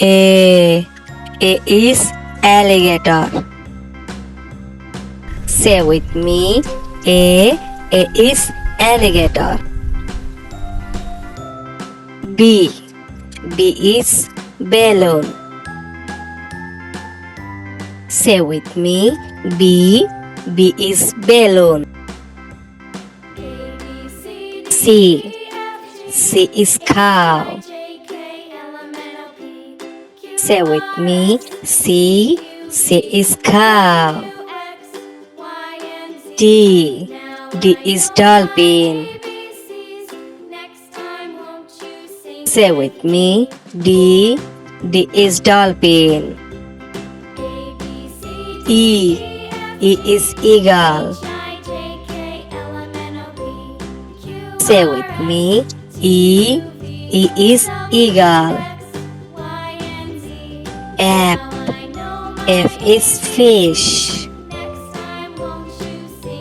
A. A is alligator. Say with me. A. A is alligator. B. B is balloon. Say with me. B. B is balloon. C. C is cow. Say with me. C. C is cow. D. D is dolphin. Say with me. D. D is dolphin. E. E is eagle. Say with me. E. E is eagle. F. F is fish.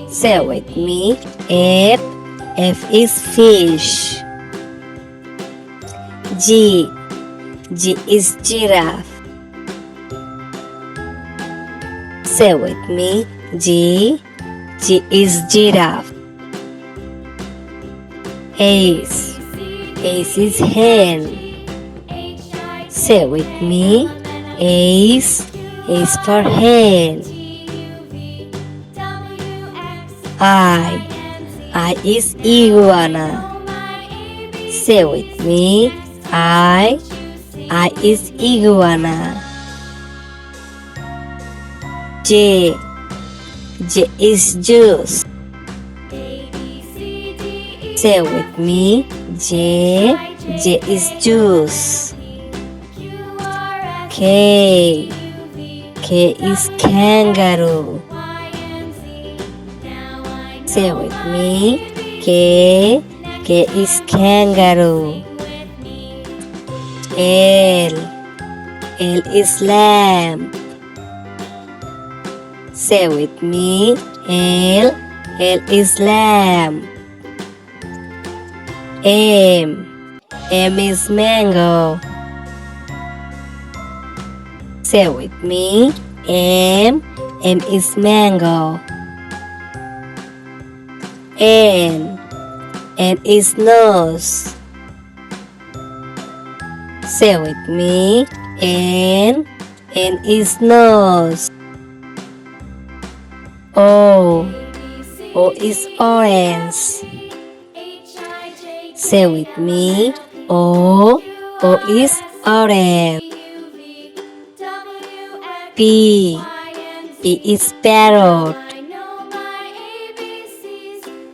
Say with me. F. F is fish. G. G is giraffe. Say with me. G. G is giraffe. H. H is hen. Say with me. H. H for hen. I. I is iguana. Say with me. I. I is iguana. J. J is juice. Say with me. J. J is juice. K. K is kangaroo. Say with me. K. K is kangaroo. L. L is lamb. Say with me. L. L is lamb. M. M is mango. Say with me. M. M is mango. N. N is nose. Say with me. N. N is nose. O. O is orange. Say with me. O. O is orange. P. P is parrot.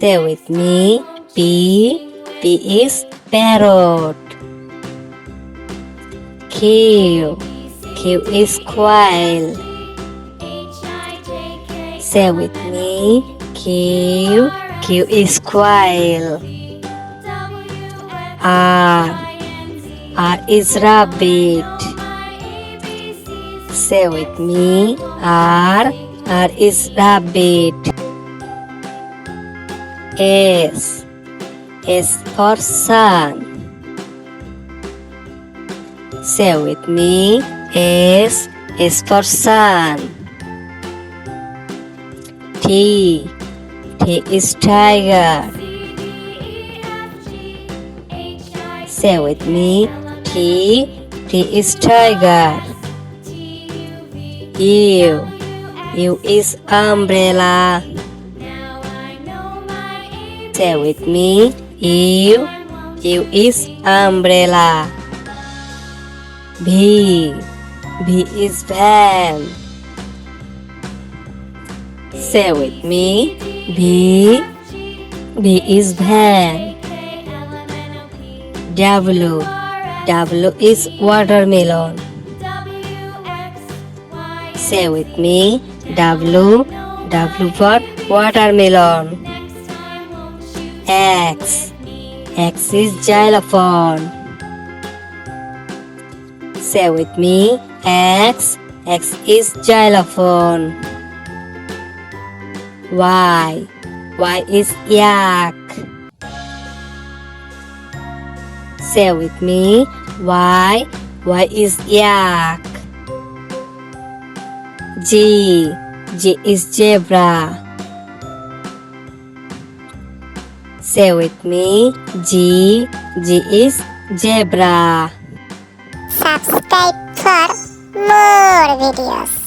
Say with me. P. P is parrot. Q. Q is quail. Say with me. Q. Q is quail. R. R is rabbit. Say with me. R. R is rabbit. S. S for sun. Say with me. S. S for sun. T. T is tiger. Say with me. T. T is tiger. U. U is umbrella. Say with me. U. U is umbrella. V. V is van. Say with me. V. V is van. W. W is watermelon. Say with me. W. W for watermelon. X. X is xylophone. Say with me. X. X is xylophone. Y. Y is yak. Say with me. Y. Y is yak. G. G is zebra. Say with me. G. G is zebra. Subscribe for more videos.